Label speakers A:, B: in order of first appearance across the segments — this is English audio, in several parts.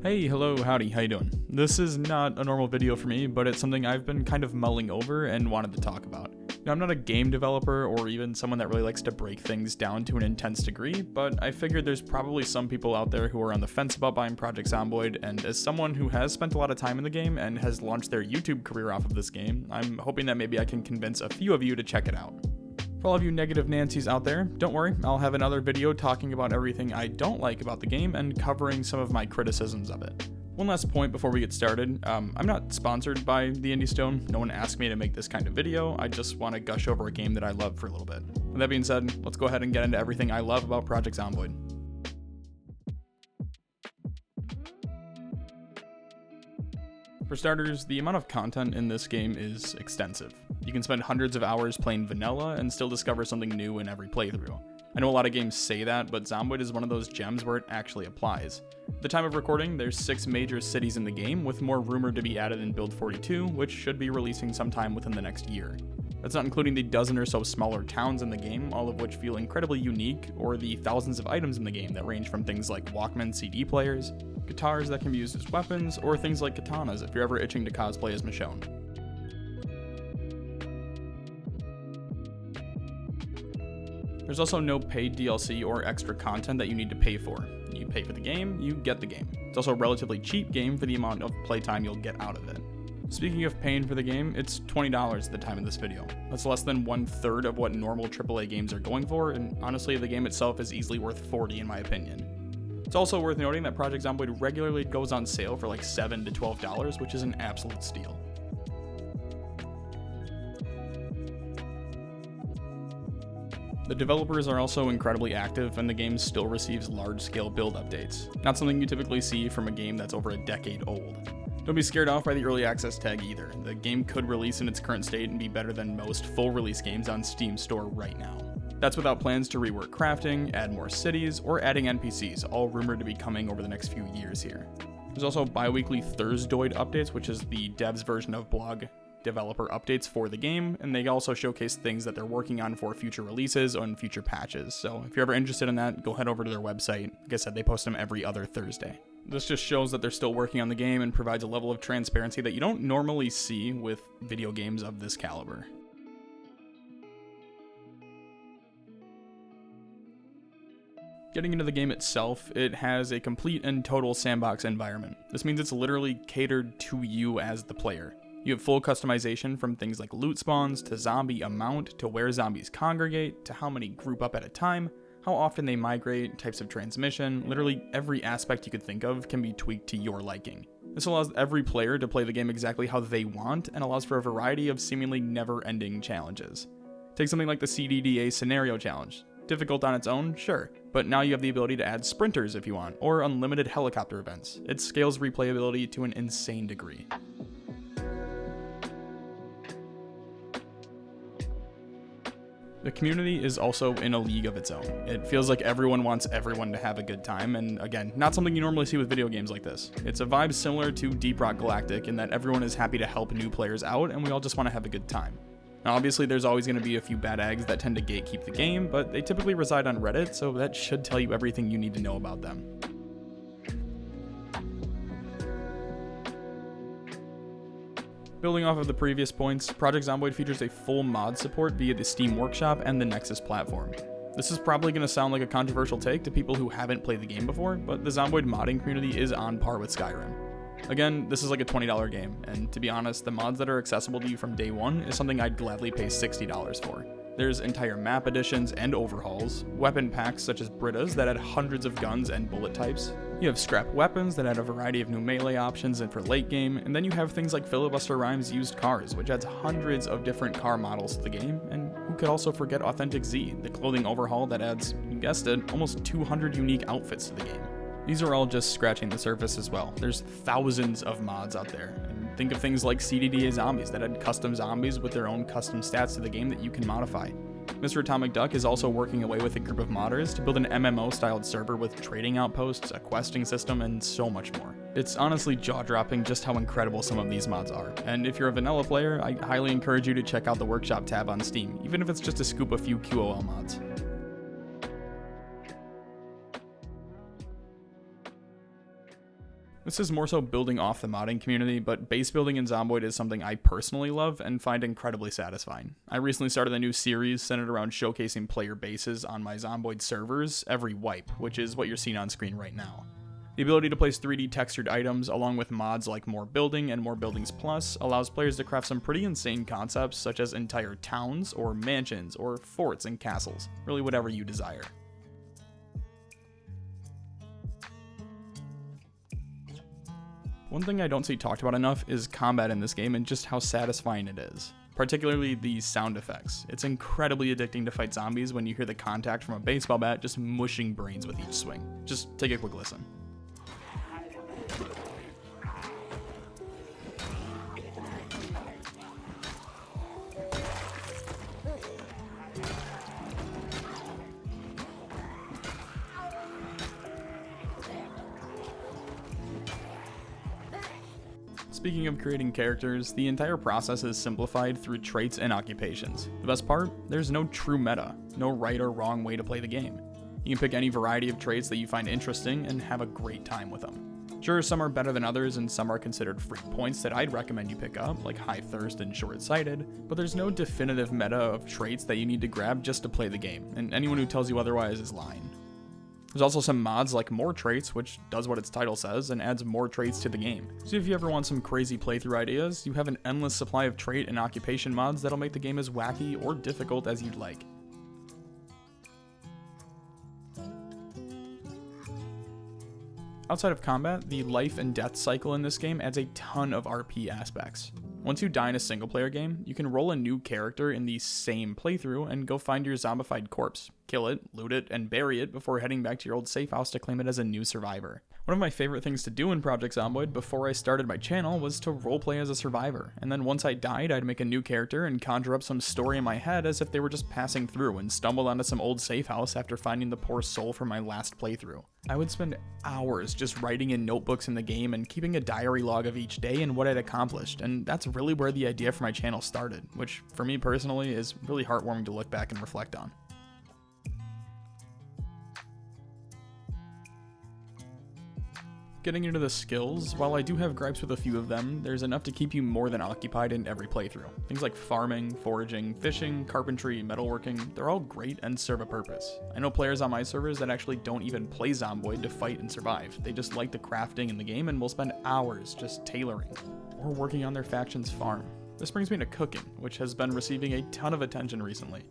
A: Hey, hello, howdy, how you doing? This is not a normal video for me, but it's something I've been kind of mulling over and wanted to talk about. Now, I'm not a game developer or even someone that really likes to break things down to an intense degree, but I figured there's probably some people out there who are on the fence about buying Project Zomboid, and as someone who has spent a lot of time in the game and has launched their YouTube career off of this game, I'm hoping that maybe I can convince a few of you to check it out. For all of you negative Nancys out there, don't worry, I'll have another video talking about everything I don't like about the game and covering some of my criticisms of it. One last point before we get started, I'm not sponsored by the Indie Stone. No one asked me to make this kind of video, I just want to gush over a game that I love for a little bit. With that being said, let's go ahead and get into everything I love about Project Zomboid. For starters, the amount of content in this game is extensive. You can spend hundreds of hours playing vanilla and still discover something new in every playthrough. I know a lot of games say that, but Zomboid is one of those gems where it actually applies. At the time of recording, there's 6 major cities in the game, with more rumored to be added in Build 42, which should be releasing sometime within the next year. That's not including the dozen or so smaller towns in the game, all of which feel incredibly unique, or the thousands of items in the game that range from things like Walkman CD players, guitars that can be used as weapons, or things like katanas if you're ever itching to cosplay as Michonne. There's also no paid DLC or extra content that you need to pay for. You pay for the game, you get the game. It's also a relatively cheap game for the amount of playtime you'll get out of it. Speaking of paying for the game, it's $20 at the time of this video. That's less than 1/3 of what normal AAA games are going for, and honestly, the game itself is easily worth $40 in my opinion. It's also worth noting that Project Zomboid regularly goes on sale for like $7 to $12, which is an absolute steal. The developers are also incredibly active, and the game still receives large-scale build updates, not something you typically see from a game that's over a decade old. Don't be scared off by the early access tag either. The game could release in its current state and be better than most full-release games on Steam Store right now. That's without plans to rework crafting, add more cities, or adding NPCs, all rumored to be coming over the next few years here. There's also bi-weekly Thursdoid updates, which is the devs' version of blog developer updates for the game, and they also showcase things that they're working on for future releases and future patches. So if you're ever interested in that, go head over to their website. Like I said, they post them every other Thursday. This just shows that they're still working on the game and provides a level of transparency that you don't normally see with video games of this caliber. Getting into the game itself, it has a complete and total sandbox environment. This means it's literally catered to you as the player. You have full customization from things like loot spawns, to zombie amount, to where zombies congregate, to how many group up at a time, how often they migrate, types of transmission. Literally every aspect you could think of can be tweaked to your liking. This allows every player to play the game exactly how they want, and allows for a variety of seemingly never-ending challenges. Take something like the CDDA scenario challenge. Difficult on its own, sure, but now you have the ability to add sprinters if you want, or unlimited helicopter events. It scales replayability to an insane degree. The community is also in a league of its own. It feels like everyone wants everyone to have a good time, and again, not something you normally see with video games like this. It's a vibe similar to Deep Rock Galactic in that everyone is happy to help new players out, and we all just want to have a good time. Now obviously there's always going to be a few bad eggs that tend to gatekeep the game, but they typically reside on Reddit, so that should tell you everything you need to know about them. Building off of the previous points, Project Zomboid features a full mod support via the Steam Workshop and the Nexus platform. This is probably going to sound like a controversial take to people who haven't played the game before, but the Zomboid modding community is on par with Skyrim. Again, this is like a $20 game, and to be honest, the mods that are accessible to you from day one is something I'd gladly pay $60 for. There's entire map additions and overhauls, weapon packs such as Britas that add hundreds of guns and bullet types. You have scrap weapons that add a variety of new melee options and for late game, and then you have things like Filibuster Rhyme's used cars, which adds hundreds of different car models to the game, and who could also forget Authentic Z, the clothing overhaul that adds, you guessed it, almost 200 unique outfits to the game. These are all just scratching the surface as well. There's thousands of mods out there, and think of things like CDDA zombies that add custom zombies with their own custom stats to the game that you can modify. MrAtomicDuck is also working away with a group of modders to build an MMO-styled server with trading outposts, a questing system, and so much more. It's honestly jaw-dropping just how incredible some of these mods are, and if you're a vanilla player, I highly encourage you to check out the Workshop tab on Steam, even if it's just to scoop a few QOL mods. This is more so building off the modding community, but base building in Zomboid is something I personally love and find incredibly satisfying. I recently started a new series centered around showcasing player bases on my Zomboid servers every wipe, which is what you're seeing on screen right now. The ability to place 3D textured items along with mods like More Building and More Buildings Plus allows players to craft some pretty insane concepts such as entire towns or mansions or forts and castles, really whatever you desire. One thing I don't see talked about enough is combat in this game and just how satisfying it is. Particularly the sound effects. It's incredibly addicting to fight zombies when you hear the contact from a baseball bat just mushing brains with each swing. Just take a quick listen. Speaking of creating characters, the entire process is simplified through traits and occupations. The best part? There's no true meta, no right or wrong way to play the game. You can pick any variety of traits that you find interesting and have a great time with them. Sure, some are better than others and some are considered free points that I'd recommend you pick up, like High Thirst and Short-Sighted, but there's no definitive meta of traits that you need to grab just to play the game, and anyone who tells you otherwise is lying. There's also some mods like More Traits, which does what its title says and adds more traits to the game. So if you ever want some crazy playthrough ideas, you have an endless supply of trait and occupation mods that'll make the game as wacky or difficult as you'd like. Outside of combat, the life and death cycle in this game adds a ton of RP aspects. Once you die in a single player game, you can roll a new character in the same playthrough and go find your zombified corpse, kill it, loot it, and bury it before heading back to your old safe house to claim it as a new survivor. One of my favorite things to do in Project Zomboid before I started my channel was to roleplay as a survivor, and then once I died, I'd make a new character and conjure up some story in my head as if they were just passing through and stumbled onto some old safe house after finding the poor soul from my last playthrough. I would spend hours just writing in notebooks in the game and keeping a diary log of each day and what I'd accomplished, and that's really where the idea for my channel started, which for me personally is really heartwarming to look back and reflect on. Getting into the skills, while I do have gripes with a few of them, there's enough to keep you more than occupied in every playthrough. Things like farming, foraging, fishing, carpentry, metalworking, they're all great and serve a purpose. I know players on my servers that actually don't even play Zomboid to fight and survive. They just like the crafting in the game and will spend hours just tailoring or working on their faction's farm. This brings me to cooking, which has been receiving a ton of attention recently.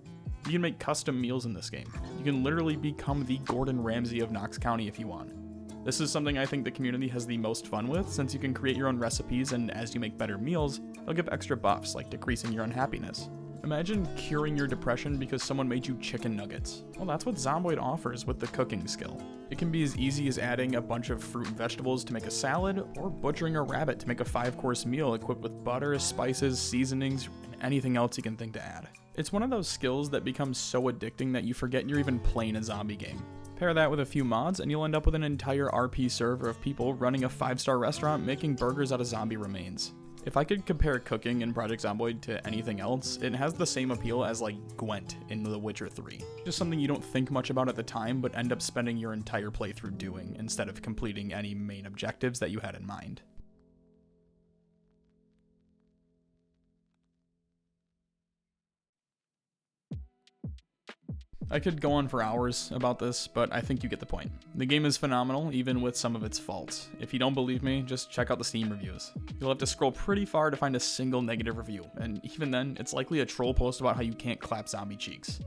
A: You can make custom meals in this game. You can literally become the Gordon Ramsay of Knox County if you want. This is something I think the community has the most fun with, since you can create your own recipes and as you make better meals, they'll give extra buffs like decreasing your unhappiness. Imagine curing your depression because someone made you chicken nuggets. Well, that's what Zomboid offers with the cooking skill. It can be as easy as adding a bunch of fruit and vegetables to make a salad, or butchering a rabbit to make a 5-course meal equipped with butter, spices, seasonings, and anything else you can think to add. It's one of those skills that becomes so addicting that you forget you're even playing a zombie game. Pair that with a few mods and you'll end up with an entire RP server of people running a 5-star restaurant making burgers out of zombie remains. If I could compare cooking in Project Zomboid to anything else, it has the same appeal as like Gwent in The Witcher 3. Just something you don't think much about at the time but end up spending your entire playthrough doing instead of completing any main objectives that you had in mind. I could go on for hours about this, but I think you get the point. The game is phenomenal, even with some of its faults. If you don't believe me, just check out the Steam reviews. You'll have to scroll pretty far to find a single negative review, and even then, it's likely a troll post about how you can't clap zombie cheeks.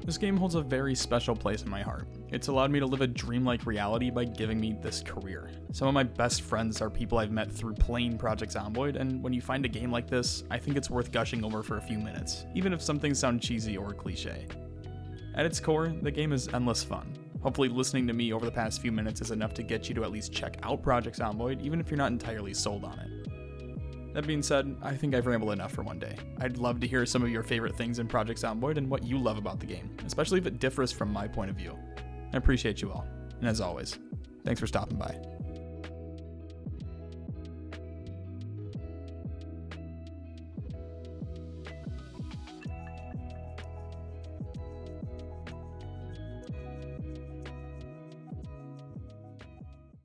A: This game holds a very special place in my heart. It's allowed me to live a dreamlike reality by giving me this career. Some of my best friends are people I've met through playing Project Zomboid, and when you find a game like this, I think it's worth gushing over for a few minutes, even if some things sound cheesy or cliche. At its core, the game is endless fun. Hopefully listening to me over the past few minutes is enough to get you to at least check out Project Zomboid, even if you're not entirely sold on it. That being said, I think I've rambled enough for one day. I'd love to hear some of your favorite things in Project Zomboid and what you love about the game, especially if it differs from my point of view. I appreciate you all, and as always, thanks for stopping by.